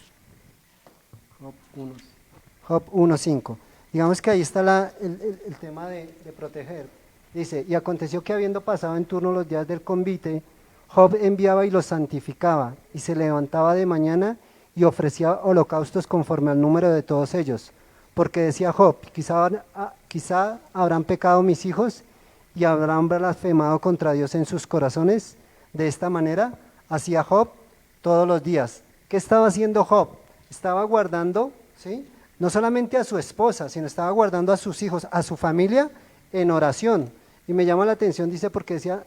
Job 1:5. Digamos que ahí está el tema de proteger. Dice, y aconteció que habiendo pasado en turno los días del convite, Job enviaba y los santificaba, y se levantaba de mañana y ofrecía holocaustos conforme al número de todos ellos. Porque decía Job, quizá habrán pecado mis hijos y habrán blasfemado contra Dios en sus corazones. De esta manera hacía Job todos los días. ¿Qué estaba haciendo Job? Estaba guardando, ¿sí?, no solamente a su esposa, sino estaba guardando a sus hijos, a su familia en oración. Y me llama la atención, dice, porque decía,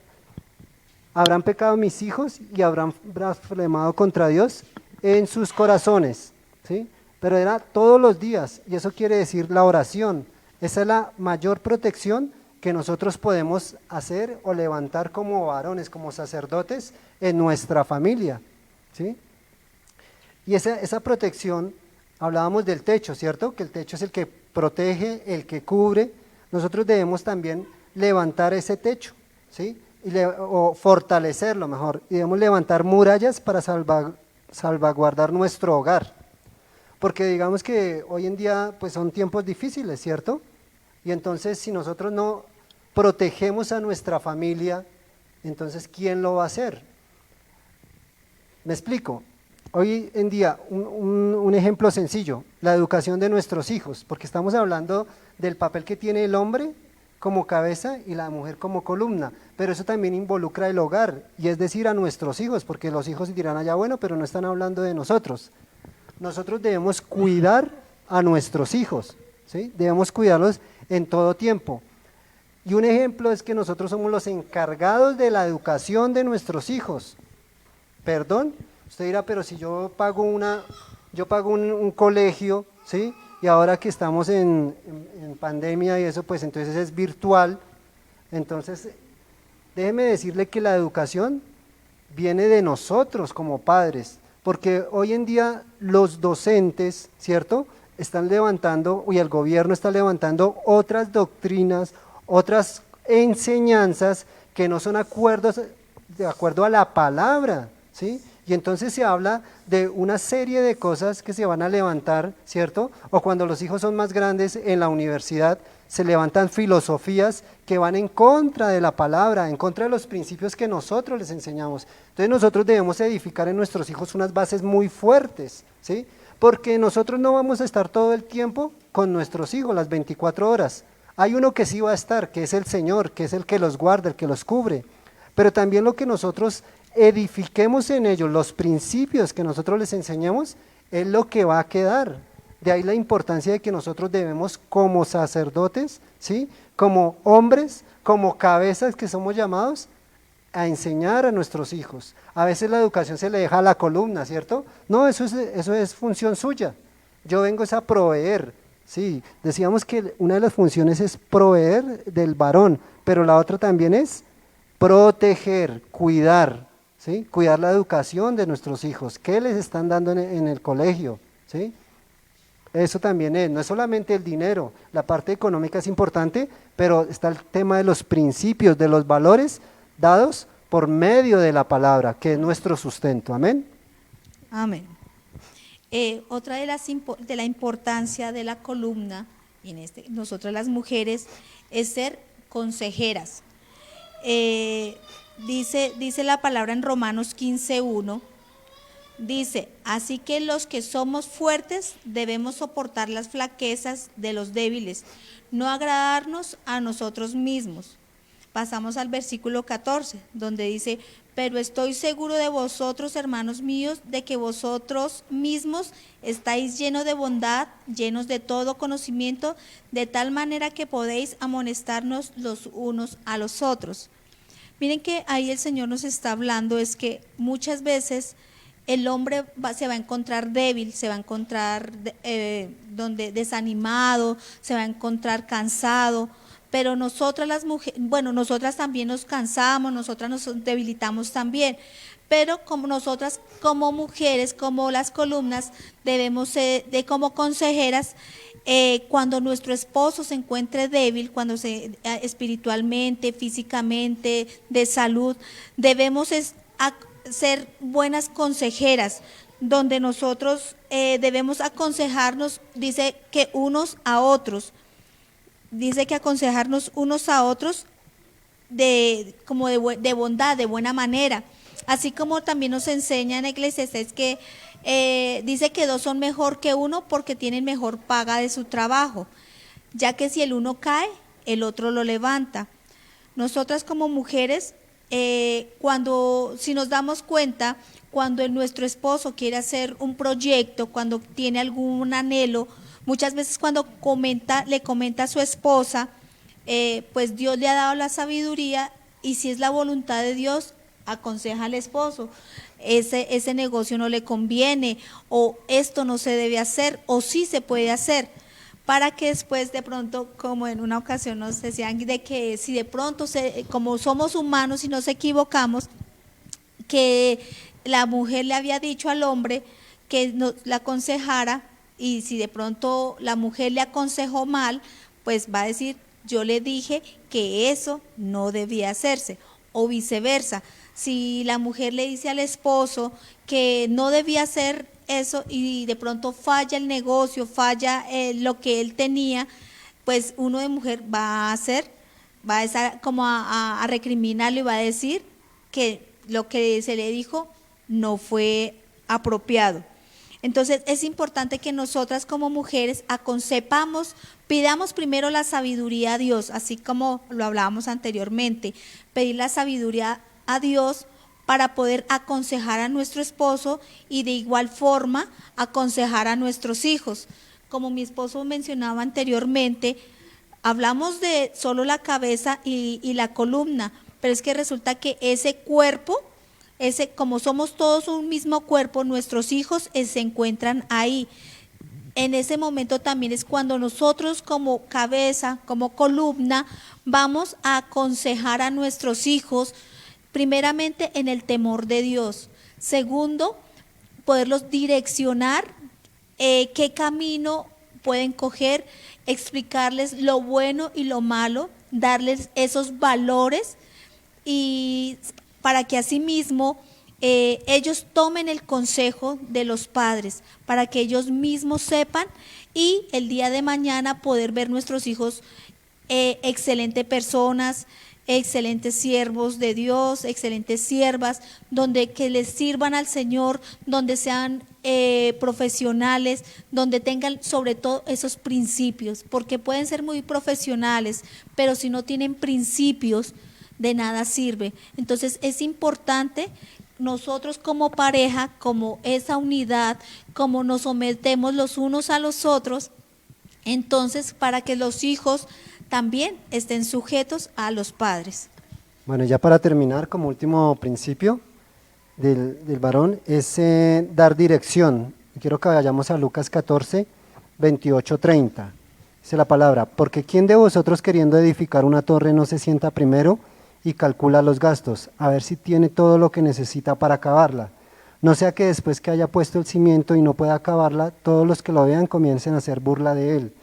habrán pecado mis hijos y habrán blasfemado contra Dios en sus corazones, ¿sí? Pero era todos los días, y eso quiere decir la oración. Esa es la mayor protección que nosotros podemos hacer o levantar como varones, como sacerdotes en nuestra familia, ¿sí? Y esa protección, hablábamos del techo, ¿cierto? Que el techo es el que protege, el que cubre. Nosotros debemos también levantar ese techo, ¿sí? O fortalecerlo mejor. Y debemos levantar murallas para salvaguardar nuestro hogar. Porque digamos que hoy en día pues son tiempos difíciles, ¿cierto? Y entonces si nosotros no protegemos a nuestra familia, entonces ¿quién lo va a hacer? Me explico. Hoy en día, un ejemplo sencillo, la educación de nuestros hijos, porque estamos hablando del papel que tiene el hombre como cabeza y la mujer como columna, pero eso también involucra el hogar, y es decir, a nuestros hijos, porque los hijos dirán allá, bueno, pero no están hablando de nosotros. Nosotros debemos cuidar a nuestros hijos, ¿sí? Debemos cuidarlos en todo tiempo. Y un ejemplo es que nosotros somos los encargados de la educación de nuestros hijos. Perdón, usted dirá, pero si yo pago un colegio, ¿sí? Y ahora que estamos en pandemia y eso, pues entonces es virtual. Entonces, déjeme decirle que la educación viene de nosotros como padres, porque hoy en día los docentes, ¿cierto?, están levantando, y el gobierno está levantando otras doctrinas, otras enseñanzas que no son de acuerdo a la palabra, ¿sí? Y entonces se habla de una serie de cosas que se van a levantar, ¿cierto? O cuando los hijos son más grandes en la universidad, se levantan filosofías que van en contra de la palabra, en contra de los principios que nosotros les enseñamos. Entonces nosotros debemos edificar en nuestros hijos unas bases muy fuertes, ¿sí? Porque nosotros no vamos a estar todo el tiempo con nuestros hijos, las 24 horas. Hay uno que sí va a estar, que es el Señor, que es el que los guarda, el que los cubre. Pero también lo que nosotros edifiquemos en ellos, los principios que nosotros les enseñemos, es lo que va a quedar. De ahí la importancia de que nosotros debemos como sacerdotes, ¿sí?, como hombres, como cabezas que somos llamados, a enseñar a nuestros hijos. A veces la educación se le deja a la columna, ¿cierto? No, eso es función suya. Yo vengo es a proveer. Sí, decíamos que una de las funciones es proveer del varón, pero la otra también es proteger, cuidar, ¿sí? Cuidar la educación de nuestros hijos. ¿Qué les están dando en el colegio? ¿Sí? Eso también no es solamente el dinero, la parte económica es importante, pero está el tema de los principios, de los valores dados por medio de la palabra, que es nuestro sustento. Amén. Amén. Otra de la importancia de la columna, y nosotras las mujeres, es ser consejeras. Dice la palabra en Romanos 15:1, dice, así que los que somos fuertes debemos soportar las flaquezas de los débiles, no agradarnos a nosotros mismos. Pasamos al versículo 14, donde dice, pero estoy seguro de vosotros, hermanos míos, de que vosotros mismos estáis llenos de bondad, llenos de todo conocimiento, de tal manera que podéis amonestarnos los unos a los otros. Miren que ahí el Señor nos está hablando, es que muchas veces el hombre se va a encontrar débil, se va a encontrar desanimado, se va a encontrar cansado, pero nosotras las mujeres, bueno, nosotras también nos cansamos, nosotras nos debilitamos también, pero como nosotras como mujeres, como las columnas, debemos de como consejeras, cuando nuestro esposo se encuentre débil, cuando espiritualmente, físicamente, de salud, debemos ser buenas consejeras, donde nosotros debemos aconsejarnos, dice que unos a otros. Dice que aconsejarnos unos a otros de bondad, de buena manera. Así como también nos enseña en Eclesiastés que dice que dos son mejor que uno porque tienen mejor paga de su trabajo, ya que si el uno cae, el otro lo levanta. Nosotras como mujeres, si nos damos cuenta, cuando nuestro esposo quiere hacer un proyecto, cuando tiene algún anhelo, muchas veces cuando le comenta a su esposa, pues Dios le ha dado la sabiduría, y si es la voluntad de Dios, aconseja al esposo, ese negocio no le conviene, o esto no se debe hacer, o sí se puede hacer, para que después de pronto, como en una ocasión nos decían, de que si de pronto, como somos humanos y nos equivocamos, que la mujer le había dicho al hombre que la aconsejara, y si de pronto la mujer le aconsejó mal, pues va a decir, yo le dije que eso no debía hacerse, o viceversa. Si la mujer le dice al esposo que no debía hacer eso y de pronto falla el negocio, falla lo que él tenía, pues uno de mujer va a estar como a recriminarlo y va a decir que lo que se le dijo no fue apropiado. Entonces es importante que nosotras como mujeres aconsepamos, pidamos primero la sabiduría a Dios, así como lo hablábamos anteriormente, pedir la sabiduría a Dios para poder aconsejar a nuestro esposo y de igual forma aconsejar a nuestros hijos. Como mi esposo mencionaba anteriormente, hablamos de solo la cabeza y la columna, pero es que resulta que ese cuerpo, como somos todos un mismo cuerpo, nuestros hijos se encuentran ahí. En ese momento también es cuando nosotros como cabeza, como columna, vamos a aconsejar a nuestros hijos, primeramente en el temor de Dios. Segundo, poderlos direccionar qué camino pueden coger, explicarles lo bueno y lo malo, darles esos valores y para que asimismo ellos tomen el consejo de los padres, para que ellos mismos sepan y el día de mañana poder ver nuestros hijos excelentes personas, excelentes siervos de Dios, excelentes siervas, donde que les sirvan al Señor, donde sean profesionales, donde tengan sobre todo esos principios, porque pueden ser muy profesionales, pero si no tienen principios, de nada sirve. Entonces es importante nosotros como pareja, como esa unidad, como nos sometemos los unos a los otros, entonces para que los hijos también estén sujetos a los padres. Bueno, ya para terminar, como último principio del varón, es dar dirección. Quiero que vayamos a Lucas 14, 28, 30. Dice la palabra, porque ¿quién de vosotros queriendo edificar una torre no se sienta primero y calcula los gastos, a ver si tiene todo lo que necesita para acabarla? No sea que después que haya puesto el cimiento y no pueda acabarla, todos los que lo vean comiencen a hacer burla de él,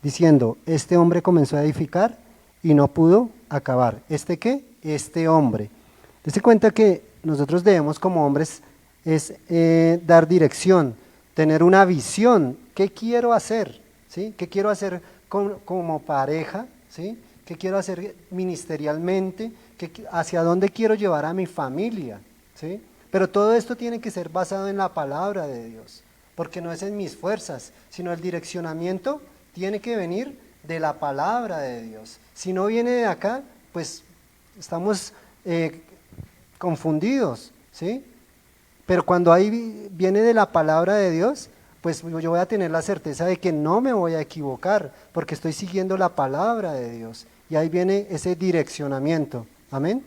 diciendo, este hombre comenzó a edificar y no pudo acabar. ¿Este qué? Este hombre. Dese cuenta que nosotros debemos como hombres es dar dirección, tener una visión. ¿Qué quiero hacer? ¿Sí? ¿Qué quiero hacer como pareja? ¿Sí? ¿Qué quiero hacer ministerialmente? ¿Hacia dónde quiero llevar a mi familia? ¿Sí? Pero todo esto tiene que ser basado en la palabra de Dios, porque no es en mis fuerzas, sino el direccionamiento tiene que venir de la palabra de Dios. Si no viene de acá, pues estamos confundidos, ¿sí? Pero cuando ahí viene de la palabra de Dios, pues yo voy a tener la certeza de que no me voy a equivocar, porque estoy siguiendo la palabra de Dios. Y ahí viene ese direccionamiento. Amén.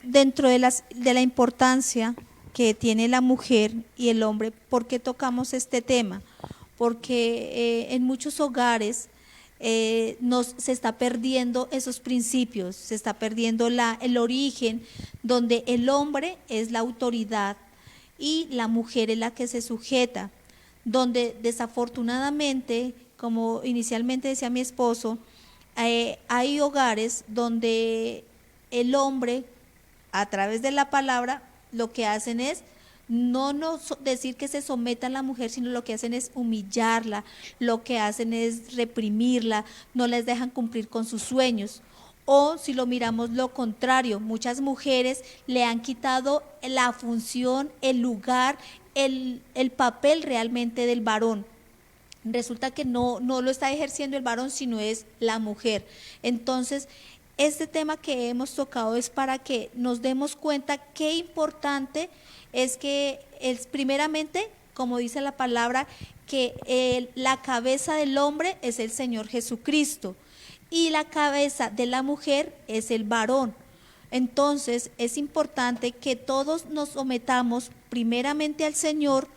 Dentro de la importancia que tiene la mujer y el hombre, ¿por qué tocamos este tema? Porque en muchos hogares se está perdiendo esos principios, se está perdiendo el origen, donde el hombre es la autoridad y la mujer es la que se sujeta, donde desafortunadamente, como inicialmente decía mi esposo, hay hogares donde el hombre, a través de la palabra, lo que hacen es no decir que se someta a la mujer, sino lo que hacen es humillarla, lo que hacen es reprimirla, no les dejan cumplir con sus sueños. O si lo miramos lo contrario, muchas mujeres le han quitado la función, el lugar, el papel realmente del varón. Resulta que no lo está ejerciendo el varón, sino es la mujer. Entonces, este tema que hemos tocado es para que nos demos cuenta qué importante es que es primeramente, como dice la palabra, que la cabeza del hombre es el Señor Jesucristo y la cabeza de la mujer es el varón. Entonces es importante que todos nos sometamos primeramente al Señor,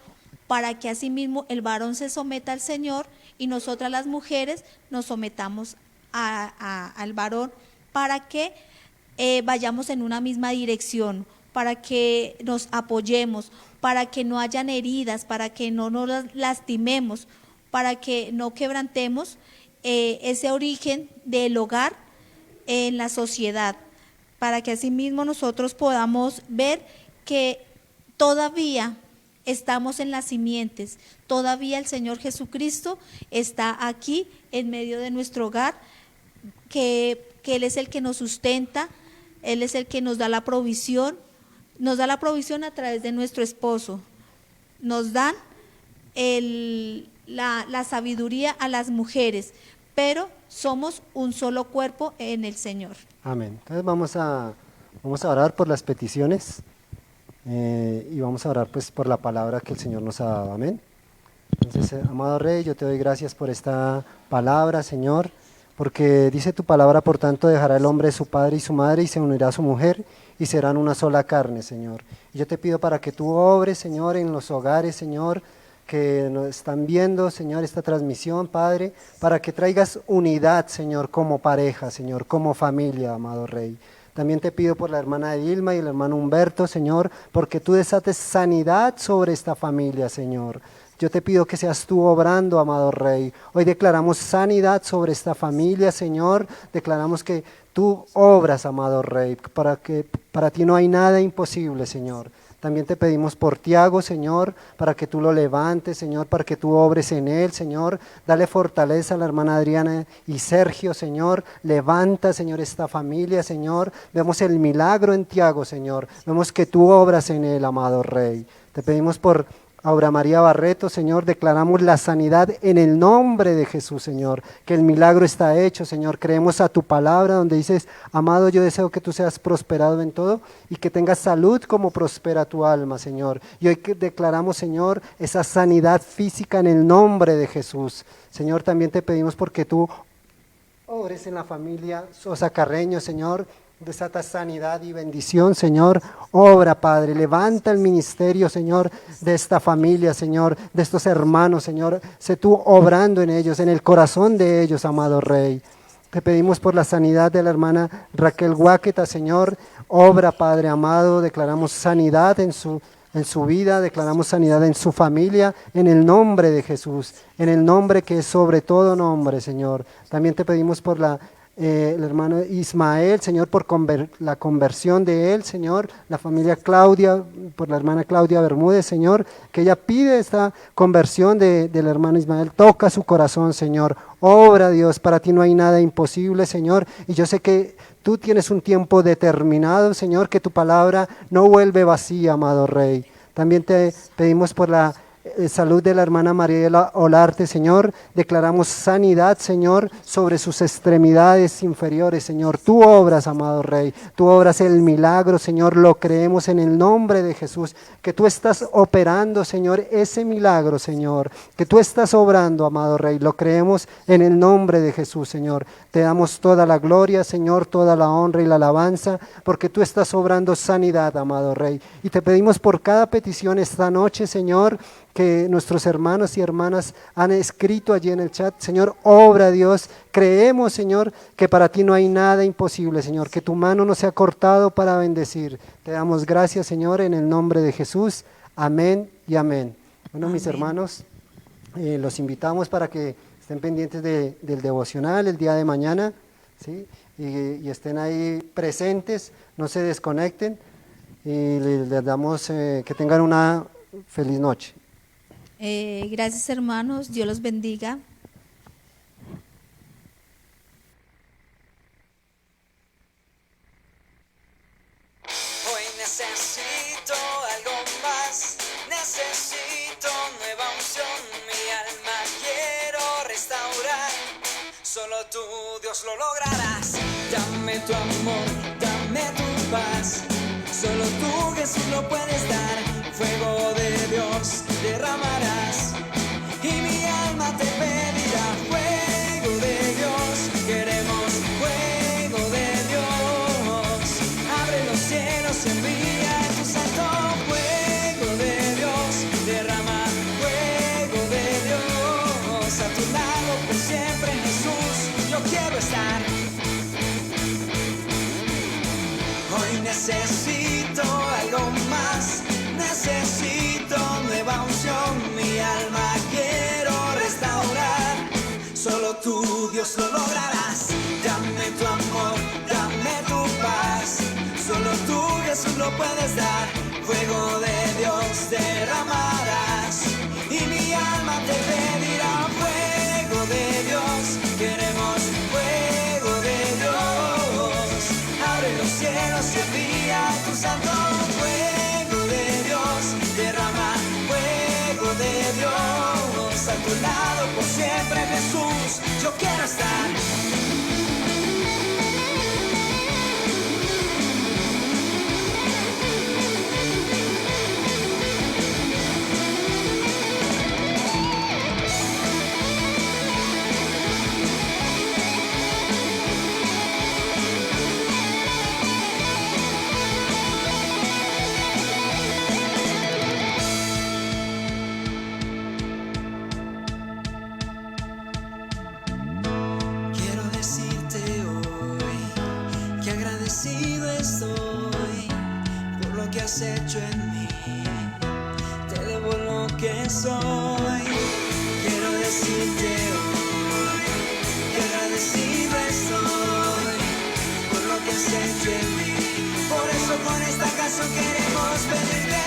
para que asimismo el varón se someta al Señor y nosotras las mujeres nos sometamos al varón, para que vayamos en una misma dirección, para que nos apoyemos, para que no hayan heridas, para que no nos lastimemos, para que no quebrantemos ese origen del hogar en la sociedad, para que asimismo nosotros podamos ver que todavía estamos en las simientes, todavía el Señor Jesucristo está aquí en medio de nuestro hogar, que Él es el que nos sustenta, Él es el que nos da la provisión, nos da la provisión a través de nuestro esposo. Nos dan la sabiduría a las mujeres, pero somos un solo cuerpo en el Señor. Amén. Entonces vamos a orar por las peticiones y vamos a orar pues por la palabra que el Señor nos ha dado. Amén. Entonces, amado Rey, yo te doy gracias por esta palabra, Señor, porque dice tu palabra, por tanto, dejará el hombre su padre y su madre y se unirá a su mujer y serán una sola carne, Señor. Y yo te pido para que tú obres, Señor, en los hogares, Señor, que nos están viendo, Señor, esta transmisión, Padre, para que traigas unidad, Señor, como pareja, Señor, como familia, amado Rey. También te pido por la hermana Dilma y el hermano Humberto, Señor, porque tú desates sanidad sobre esta familia, Señor. Yo te pido que seas tú obrando, amado Rey. Hoy declaramos sanidad sobre esta familia, Señor. Declaramos que tú obras, amado Rey, para ti no hay nada imposible, Señor. También te pedimos por Tiago, Señor, para que tú lo levantes, Señor, para que tú obres en él, Señor. Dale fortaleza a la hermana Adriana y Sergio, Señor. Levanta, Señor, esta familia, Señor. Vemos el milagro en Tiago, Señor. Vemos que tú obras en él, amado Rey. Te pedimos por Aura María Barreto, Señor, declaramos la sanidad en el nombre de Jesús, Señor, que el milagro está hecho, Señor. Creemos a tu palabra donde dices, amado, yo deseo que tú seas prosperado en todo y que tengas salud como prospera tu alma, Señor. Y hoy declaramos, Señor, esa sanidad física en el nombre de Jesús. Señor, también te pedimos porque tú obres en la familia Sosa Carreño, Señor. Desata sanidad y bendición, Señor. Obra, Padre, levanta el ministerio, Señor, de esta familia, Señor, de estos hermanos, Señor. Sé tú obrando en ellos, en el corazón de ellos, amado Rey. Te pedimos por la sanidad de la hermana Raquel Guáqueta, Señor. Obra, Padre amado, declaramos sanidad en su vida, declaramos sanidad en su familia, en el nombre de Jesús, en el nombre que es sobre todo nombre, Señor. También te pedimos por el hermano Ismael, Señor, por la conversión de él, Señor, la familia Claudia, por la hermana Claudia Bermúdez, Señor, que ella pide esta conversión del hermano Ismael. Toca su corazón, Señor. Obra, Dios, para ti no hay nada imposible, Señor, y yo sé que tú tienes un tiempo determinado, Señor, que tu palabra no vuelve vacía, amado Rey. También te pedimos por la salud de la hermana Mariela Olarte, Señor. Declaramos sanidad, Señor, sobre sus extremidades inferiores, Señor. Tú obras, amado Rey. Tú obras el milagro, Señor. Lo creemos en el nombre de Jesús. Que tú estás operando, Señor, ese milagro, Señor. Que tú estás obrando, amado Rey. Lo creemos en el nombre de Jesús, Señor. Te damos toda la gloria, Señor, toda la honra y la alabanza, porque tú estás obrando sanidad, amado Rey. Y te pedimos por cada petición esta noche, Señor, que nuestros hermanos y hermanas han escrito allí en el chat. Señor, obra, Dios. Creemos, Señor, que para ti no hay nada imposible, Señor, que tu mano no se ha cortado para bendecir. Te damos gracias, Señor, en el nombre de Jesús. Amén y amén. Bueno, mis hermanos, los invitamos para que estén pendientes del devocional el día de mañana, ¿sí? Y estén ahí presentes, no se desconecten y les damos que tengan una feliz noche. Gracias, hermanos, Dios los bendiga. Hoy necesito algo más, necesito nueva unción, mi alma quiero restaurar, solo tú, Dios, lo lograrás. Dame tu amor, dame tu paz, solo tú, Jesús, lo puedes dar. Fuego de Dios derramarás y mi alma te pedirá. Fuego de Dios, queremos fuego de Dios. Abre los cielos, envía tu santo fuego de Dios. Derrama fuego de Dios. A tu lado por siempre, Jesús, yo quiero estar. Hoy necesito algo más. Necesito nueva unción, mi alma quiero restaurar. Solo tú, Dios, lo lograrás. Dame tu amor, dame tu paz. Solo tú, Jesús, lo puedes dar. Fuego de Dios derramarás y mi alma te pedirá. Fuego de Dios, queremos fuego de Dios. Abre los cielos y envía tu santo fuego. tu lado por siempre, Jesús, yo quiero estar. Quiero decirte hoy que agradecido estoy por lo que has hecho en mí. Te debo lo que soy. Quiero decirte hoy que agradecido estoy por lo que has hecho en mí. Por eso con esta canción queremos pedirle